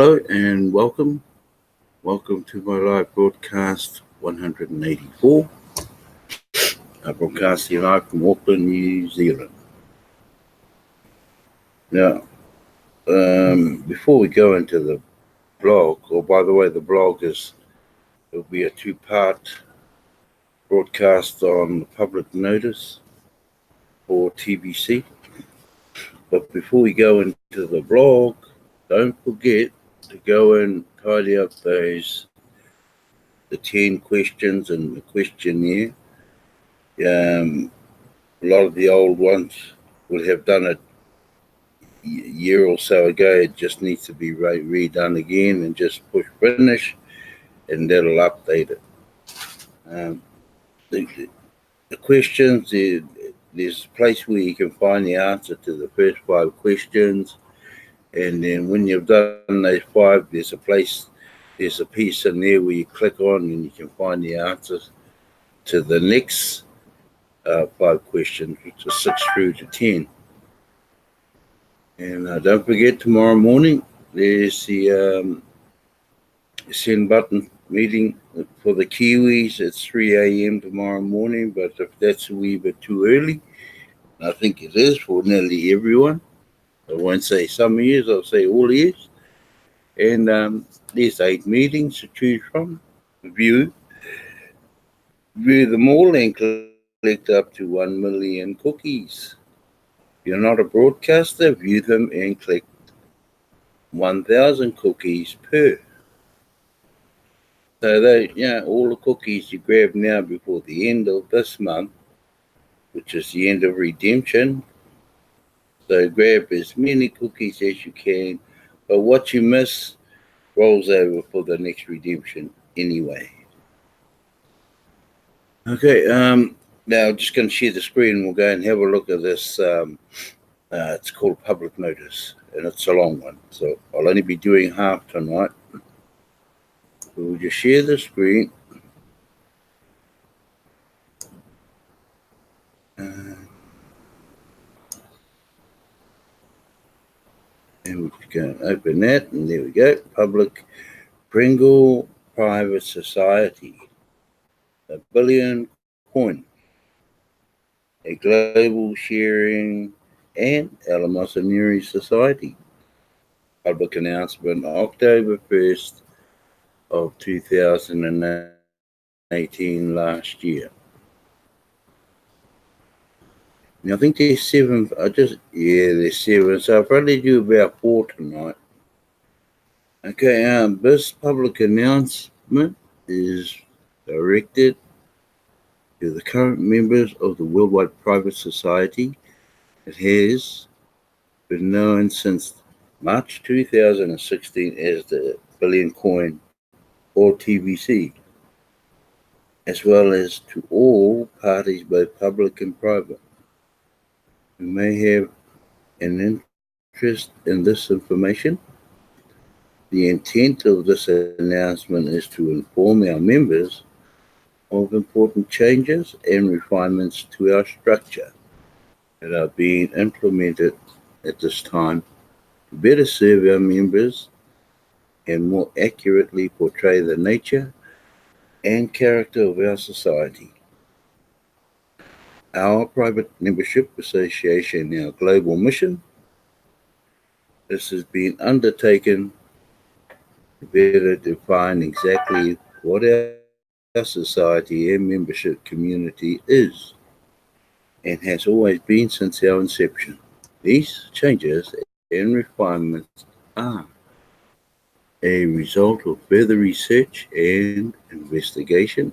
Hello and welcome. Welcome to my live broadcast 184. I'm broadcasting live from Auckland, New Zealand. Now, before we go into the blog, or by the way, the blog will be a two-part broadcast on the public notice for TBC. But before we go into the blog, don't forget to go and tidy up the 10 questions and the questionnaire. A lot of the old ones would have done it a year or so ago. It just needs to be redone again and just push finish, and that'll update it. The questions, there's a place where you can find the answer to the first 5 questions, and then when you've done those 5, there's a piece in there where you click on and you can find the answers to the next 5 questions, which are 6 through to 10. And don't forget, tomorrow morning there's the send button meeting for the Kiwis. It's 3 a.m. tomorrow morning, but if that's a wee bit too early, I think it is for nearly everyone. I won't say some years, I'll say all years. And there's 8 meetings to choose from. View them all and collect up to 1 million cookies. If you're not a broadcaster, view them and collect 1,000 cookies per. So all the cookies you grab now before the end of this month, which is the end of redemption. So grab as many cookies as you can, but what you miss rolls over for the next redemption anyway. Okay, now I'm just going to share the screen and we'll go and have a look at this. It's called Public Notice, and it's a long one, so I'll only be doing half tonight. We'll just share the screen. And we can open that, and there we go. Public Pringle Private Society, a billion coin, a global sharing and Alamosaneri Society. Public announcement October 1st of 2018 last year. Now, I think there's 7. There's 7. So I'll probably do about 4 tonight. Okay, this public announcement is directed to the current members of the Worldwide Private Society. It has been known since March 2016 as the Billion Coin, or TBC, as well as to all parties, both public and private, who may have an interest in this information. The intent of this announcement is to inform our members of important changes and refinements to our structure that are being implemented at this time to better serve our members and more accurately portray the nature and character of our society. Our private membership association, our global mission, this has been undertaken to better define exactly what our society and membership community is and has always been since our inception. These changes and refinements are a result of further research and investigation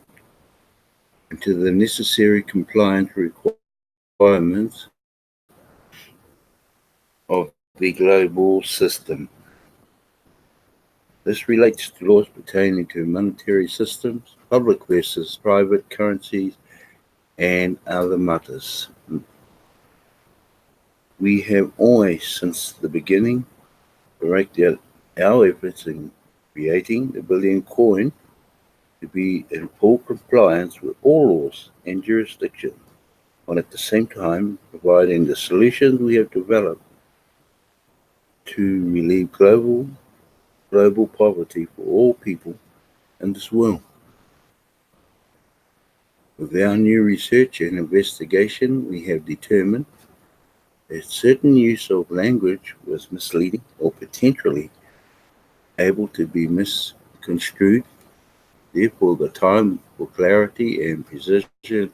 into the necessary compliance requirements of the global system. This relates to laws pertaining to monetary systems, public versus private currencies, and other matters. We have always, since the beginning, directed our efforts in creating the Billion Coin to be in full compliance with all laws and jurisdictions, while at the same time providing the solutions we have developed to relieve global global poverty for all people in this world. With our new research and investigation, we have determined that certain use of language was misleading or potentially able to be misconstrued. Therefore, the time for clarity and precision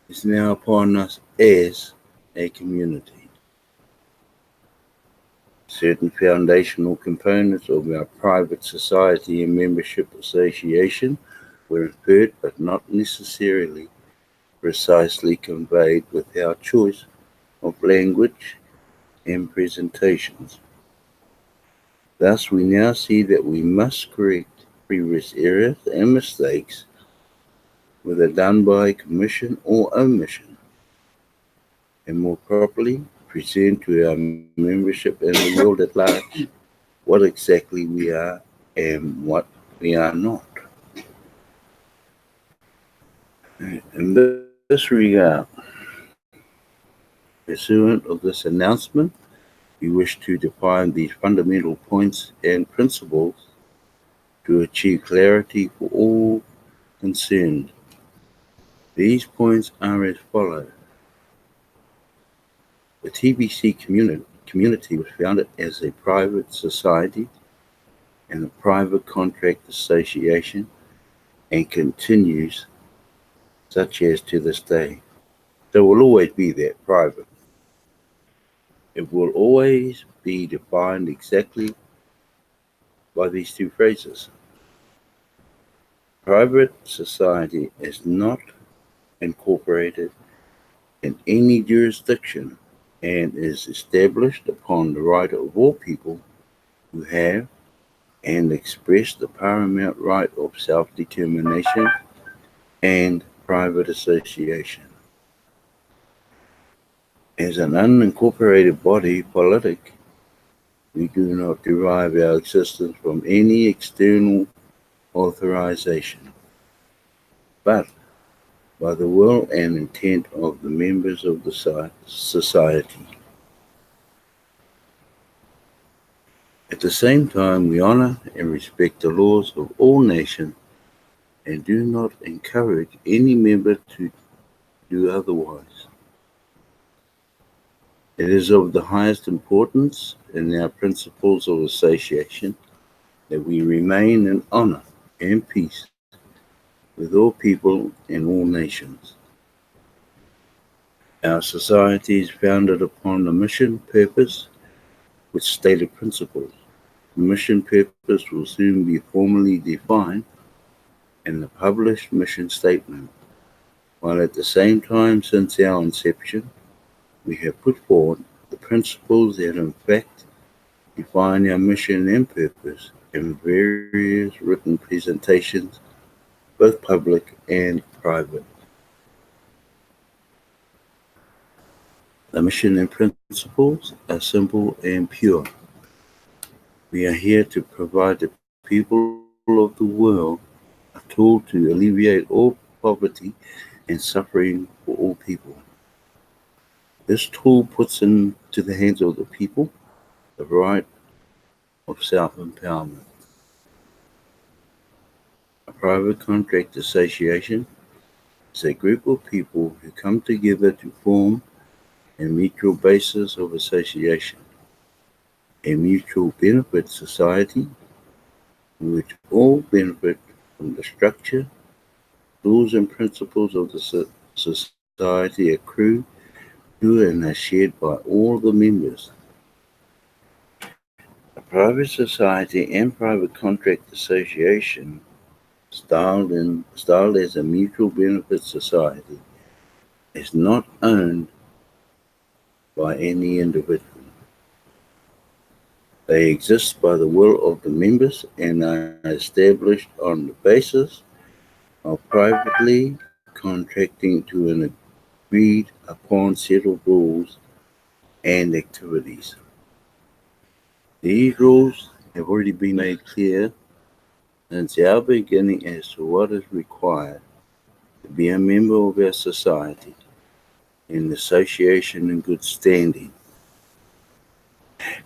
is now upon us as a community. Certain foundational components of our private society and membership association were inferred but not necessarily precisely conveyed with our choice of language and presentations. Thus, we now see that we must correct previous errors and mistakes, whether done by commission or omission, and more properly present to our membership and the world at large what exactly we are and what we are not. In this regard, pursuant of this announcement, we wish to define these fundamental points and principles to achieve clarity for all concerned. These points are as follows. The TBC community was founded as a private society and a private contract association and continues such as to this day. So it will always be that private. It will always be defined exactly by these two phrases. Private society is not incorporated in any jurisdiction and is established upon the right of all people who have and express the paramount right of self-determination and private association. As an unincorporated body politic, we do not derive our existence from any external authorization, but by the will and intent of the members of the society. At the same time, we honor and respect the laws of all nations and do not encourage any member to do otherwise. It is of the highest importance in our principles of association that we remain in honor and peace with all people and all nations. Our society is founded upon a mission purpose with stated principles. The mission purpose will soon be formally defined in the published mission statement, while at the same time since our inception we have put forward the principles that in fact define our mission and purpose in various written presentations, both public and private. The mission and principles are simple and pure. We are here to provide the people of the world a tool to alleviate all poverty and suffering for all people. This tool puts into the hands of the people the right of self-empowerment. A private contract association is a group of people who come together to form a mutual basis of association, a mutual benefit society in which all benefit from the structure, rules and principles of the society accrue to and are shared by all the members. A private society and private contract association styled as a mutual benefit society is not owned by any individual. They exist by the will of the members and are established on the basis of privately contracting to an agreed upon set of rules and activities. These rules have already been made clear since our beginning as to what is required to be a member of our society in association in good standing.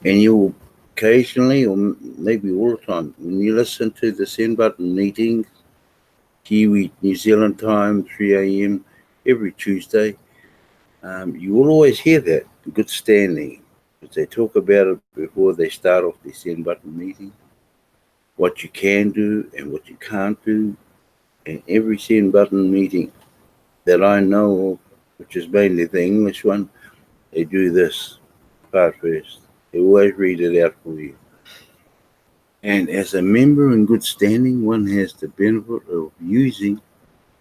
And you will occasionally, or maybe all the time, when you listen to the Send Button meetings, Kiwi New Zealand time, 3 a.m. every Tuesday, you will always hear that in good standing. Because they talk about it before they start off the Send Button meeting, what you can do and what you can't do. And every Send Button meeting that I know of, which is mainly the English one, they do this part first. They always read it out for you. And as a member in good standing, one has the benefit of using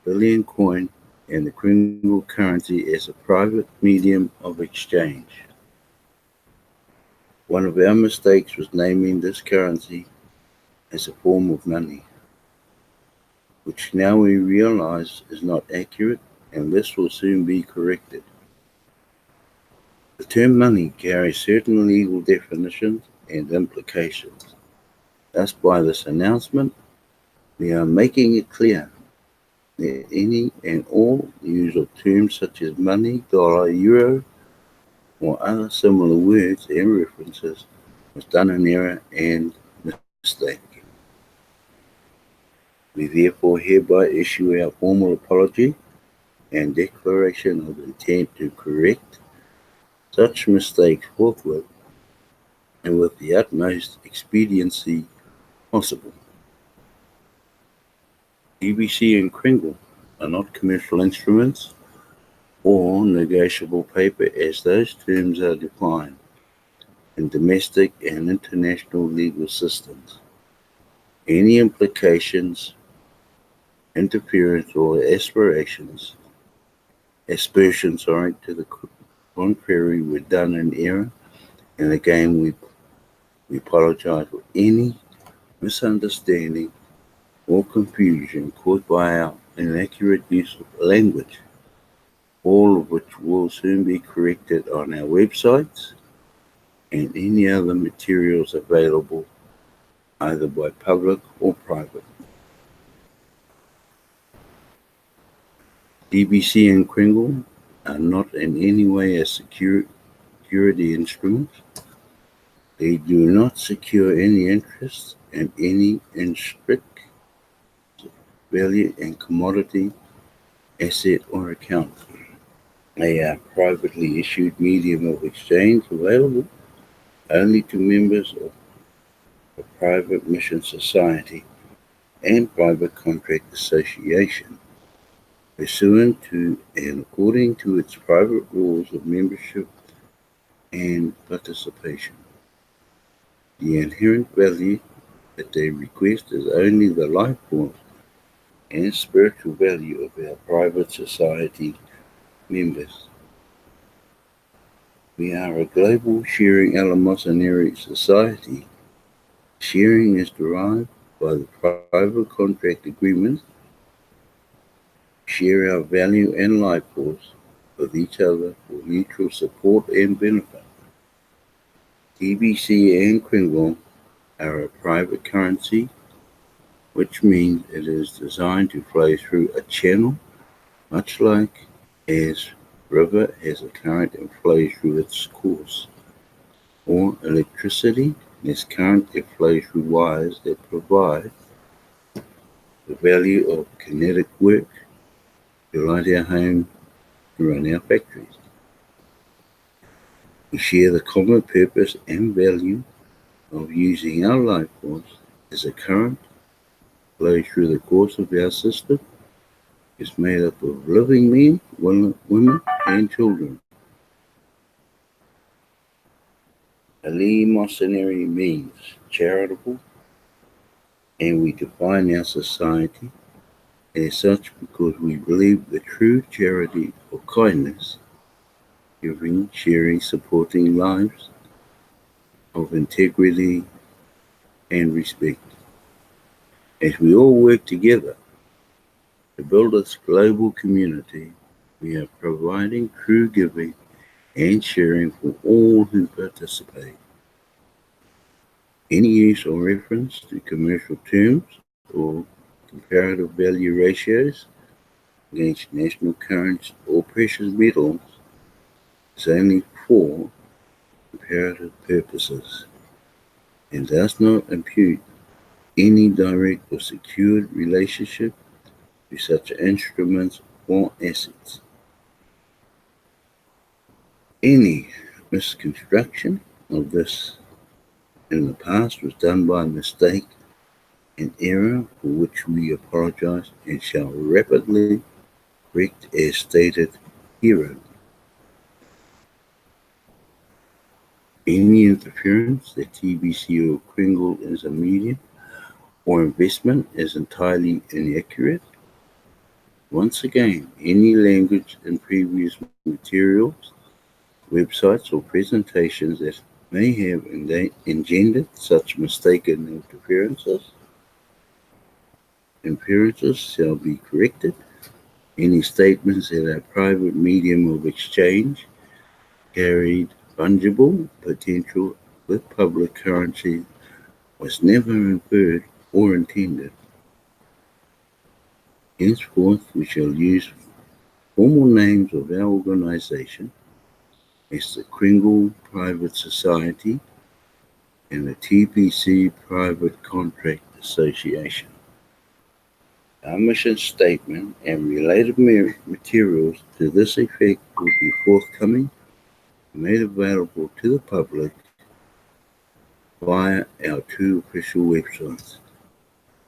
Billion Coin and the Kringle currency as a private medium of exchange. One of our mistakes was naming this currency as a form of money, which now we realize is not accurate, and this will soon be corrected. The term money carries certain legal definitions and implications. Thus, by this announcement, we are making it clear that any and all use of terms such as money, dollar, euro, or other similar words and references was done in error and mistake. We therefore hereby issue our formal apology and declaration of intent to correct such mistakes forthwith and with the utmost expediency possible. TBC and Kringle are not commercial instruments or negotiable paper as those terms are defined in domestic and international legal systems. Any implications, interference, or aspersions to the contrary were done in error, and again we apologize for any misunderstanding or confusion caused by our inaccurate use of language, all of which will soon be corrected on our websites and any other materials available either by public or private. TBC and Kringle are not in any way a security instrument. They do not secure any interest in any intrinsic value and commodity, asset, or account. They are privately issued medium of exchange available only to members of a private mission society and private contract association, pursuant to and according to its private rules of membership and participation. The inherent value that they request is only the life force and spiritual value of our private society members. We are a global sharing eleemosynary society. Sharing is derived by the private contract agreements. Share our value and life force with each other for mutual support and benefit. TBC and Kringle are a private currency, which means it is designed to flow through a channel, much like as river has a current and flows through its course, or electricity has current that flows through wires that provide the value of kinetic work to light our home and run our factories. We share the common purpose and value of using our life force as a current flows through the course of our system. Is made up of living men, women, and children. Eleemosynary means charitable, and we define our society as such because we believe the true charity or kindness, giving, sharing, supporting lives of integrity and respect. As we all work together to build this global community, we are providing true giving and sharing for all who participate. Any use or reference to commercial terms or comparative value ratios against national currency or precious metals is only for comparative purposes. and does not impute any direct or secured relationship to such instruments or assets. Any misconstruction of this in the past was done by mistake and error, for which we apologize and shall rapidly correct as stated herein. Any interference that TBC or Kringle as a medium or investment is entirely inaccurate. Once again, any language in previous materials, websites, or presentations that may have engendered such mistaken inferences shall be corrected. Any statements that a private medium of exchange carried fungible potential with public currency was never inferred or intended. Henceforth, we shall use formal names of our organization as the Kringle Private Society and the TBC Private Contract Association. Our mission statement and related materials to this effect will be forthcoming and made available to the public via our two official websites.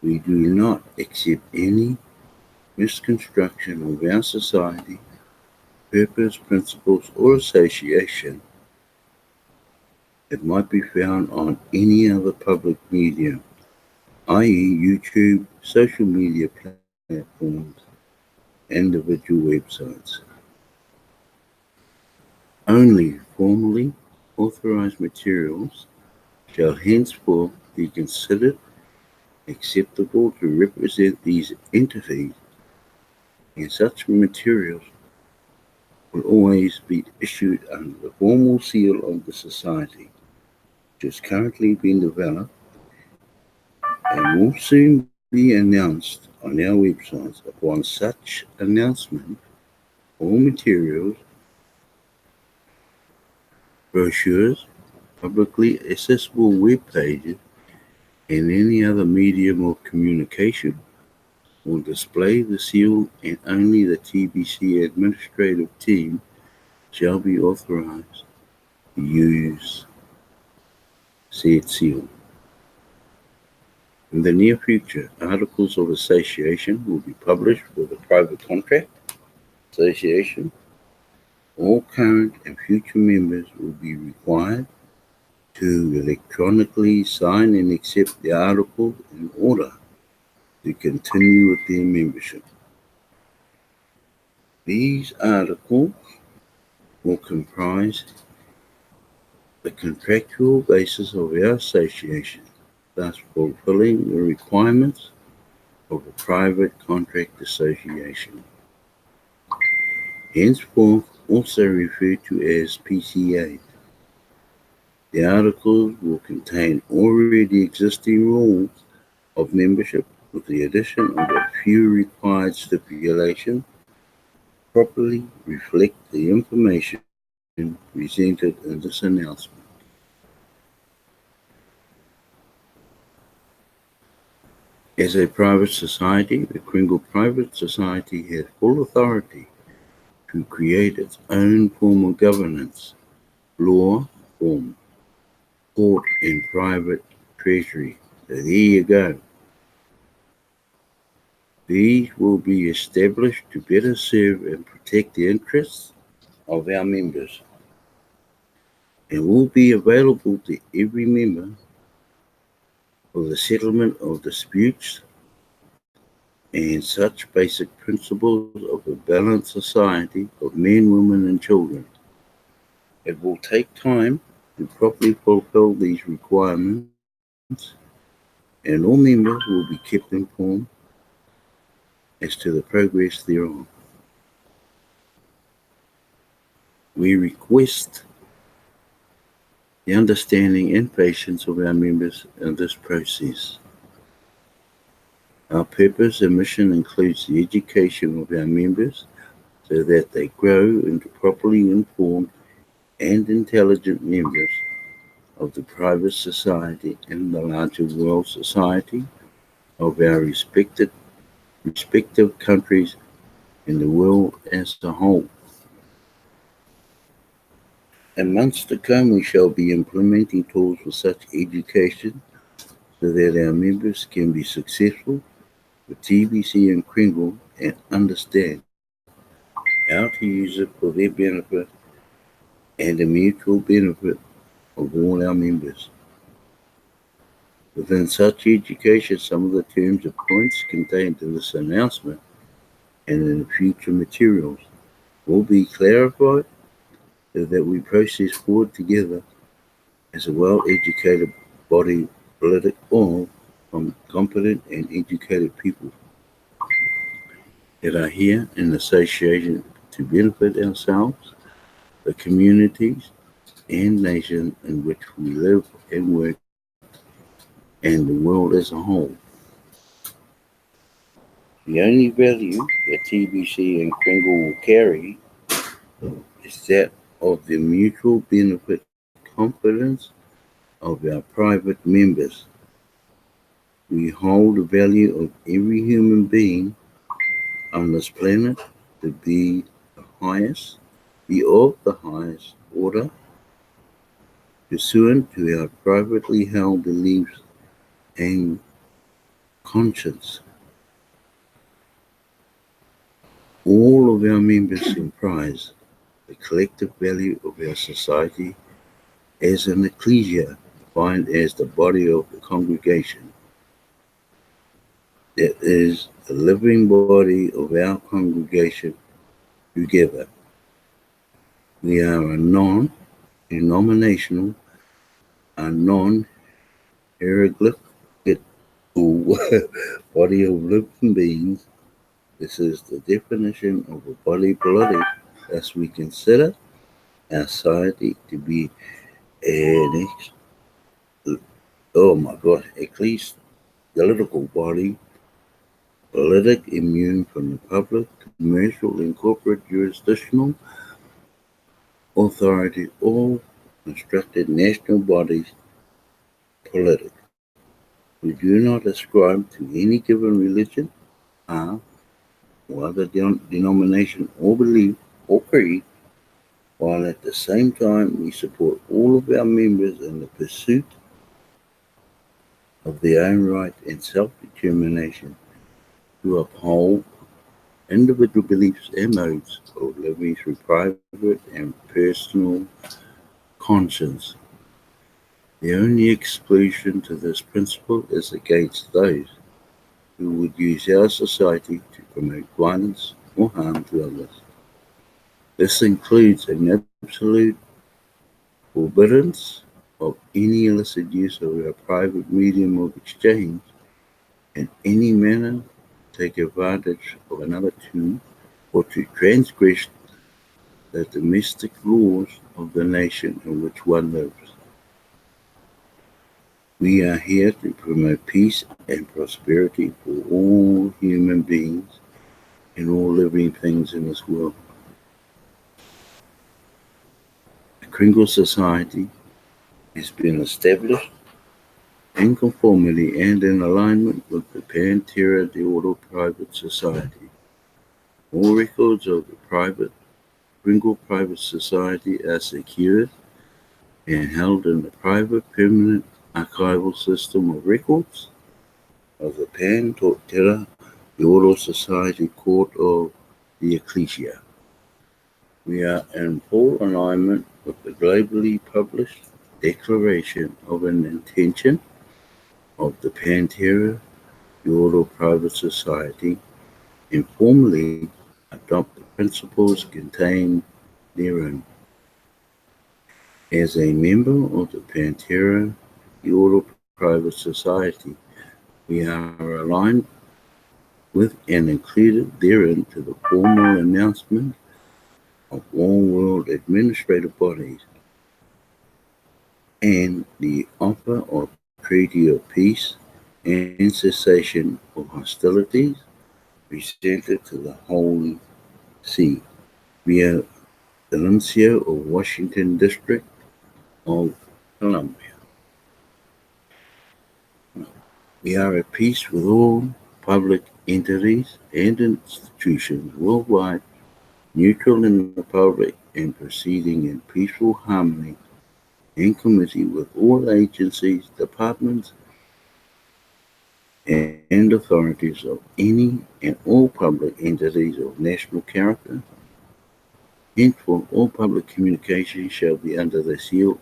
We do not accept any misconstruction of our society, purpose, principles, or association that might be found on any other public medium, i.e. YouTube, social media platforms, individual websites. Only formally authorized materials shall henceforth be considered acceptable to represent these entities, and such materials will always be issued under the formal seal of the Society, which is currently being developed and will soon be announced on our websites. Upon such announcement, all materials, brochures, publicly accessible web pages, and any other medium of communication will display the seal, and only the TBC administrative team shall be authorized to use said seal. In the near future, articles of association will be published for the private contract association. All current and future members will be required to electronically sign and accept the article in order to continue with their membership. These articles will comprise the contractual basis of our association, thus fulfilling the requirements of a private contract association, henceforth also referred to as PCA. The articles will contain already existing rules of membership with the addition of a few required stipulations properly reflect the information presented in this announcement. As a private society, the Kringle Private Society has full authority to create its own form of governance, law form, court, and private treasury. So there you go. These will be established to better serve and protect the interests of our members, and will be available to every member for the settlement of disputes and such basic principles of a balanced society of men, women, and children. It will take time to properly fulfill these requirements, and all members will be kept informed as to the progress thereof. We request the understanding and patience of our members in this process. Our purpose and mission includes the education of our members so that they grow into properly informed and intelligent members of the private society and the larger world society of our respective countries and the world as a whole. In months to come, we shall be implementing tools for such education so that our members can be successful with TBC and Kringle and understand how to use it for their benefit and the mutual benefit of all our members. Within such education, some of the terms and points contained in this announcement and in future materials will be clarified so that we process forward together as a well-educated body political from competent and educated people that are here in association to benefit ourselves, the communities and nations in which we live and work, and the world as a whole. The only value that TBC and Kringle will carry is that of the mutual benefit confidence of our private members. We hold the value of every human being on this planet to be of the highest order, pursuant to our privately held beliefs and conscience. All of our members comprise the collective value of our society as an ecclesia, defined as the body of the congregation. That is the living body of our congregation together. We are a non-denominational, a non-hierarchical body of living beings. This is the definition of a body politic, as we consider our society to be an ecclesiastical body, politic, immune from the public, commercial, and corporate jurisdictional authority, or constructed national bodies politic. We do not ascribe to any given religion, are, or other denomination or belief or creed, while at the same time we support all of our members in the pursuit of their own right and self-determination to uphold individual beliefs and modes of living through private and personal conscience. The only exclusion to this principle is against those who would use our society to promote violence or harm to others. This includes an absolute forbiddance of any illicit use of our private medium of exchange in any manner to take advantage of another to or to transgress the domestic laws of the nation in which one lives. We are here to promote peace and prosperity for all human beings and all living things in this world. The Kringle Society has been established in conformity and in alignment with the Pantera de Oro Private Society. All records of the Kringle Private Society are secured and held in the private permanent archival system of records of the Pantera de Oro Society Court of the Ecclesia. We are in full alignment with the globally published Declaration of an Intention of the Pantera de Oro Private Society and formally adopt the principles contained therein. As a member of the Pantera de Oro Private Society, we are aligned with and included therein to the formal announcement of all world administrative bodies and the offer of treaty of peace and cessation of hostilities presented to the Holy See via the Nuncio of Washington District of Colombia. We are at peace with all public entities and institutions worldwide, neutral in the public, and proceeding in peaceful harmony and committee with all agencies, departments, and authorities of any and all public entities of national character. Henceforth, all public communications shall be under the seal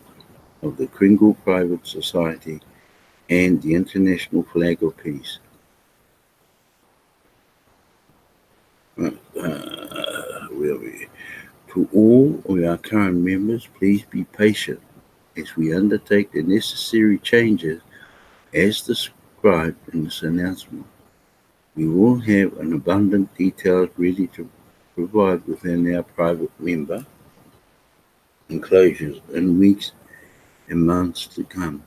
of the Kringle Private Society and the International Flag of Peace. Where we? To all of our current members, please be patient as we undertake the necessary changes as described in this announcement. We will have an abundant details ready to provide within our private member enclosures in weeks and months to come.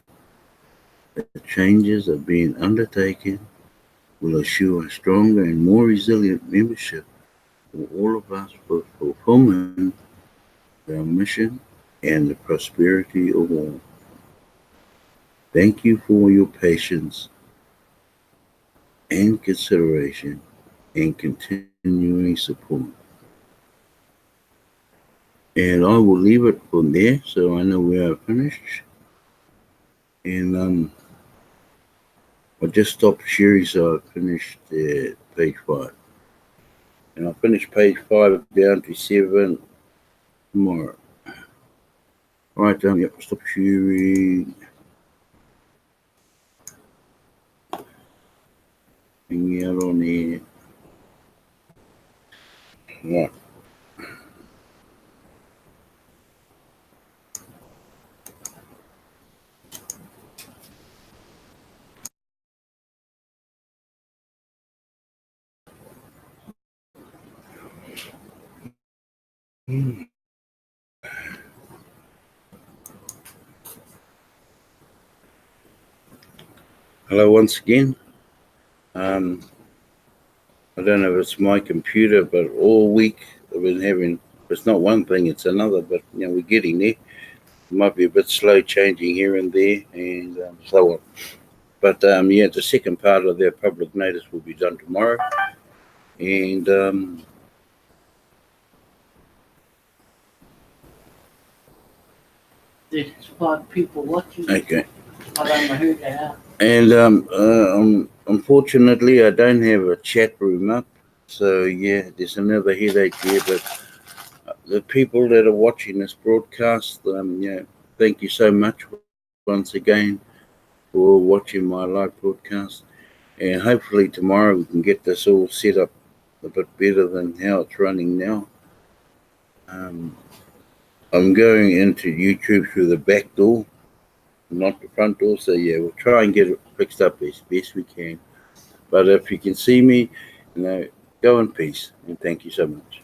The changes are being undertaken will assure a stronger and more resilient membership for all of us for fulfillment of our mission and the prosperity of all. Thank you for your patience and consideration and continuing support. And I will leave it from there so I know we are finished. And I just stopped sharing so I finished page 5. And I'll finish page 5 down to 7 tomorrow. Right, yep, stop sharing. Hang out on there. Right. Hello once again. I don't know if it's my computer, but all week I've been having, it's not one thing, it's another, but we're getting there. It might be a bit slow changing here and there and so on. But the second part of their public notice will be done tomorrow. And There's 5 people watching. okay. I don't know who they are. And unfortunately, I don't have a chat room up. So, there's another headache here. But the people that are watching this broadcast, thank you so much once again for watching my live broadcast. And hopefully tomorrow we can get this all set up a bit better than how it's running now. I'm going into YouTube through the back door, not the front door. So we'll try and get it fixed up as best we can. But if you can see me, go in peace and thank you so much.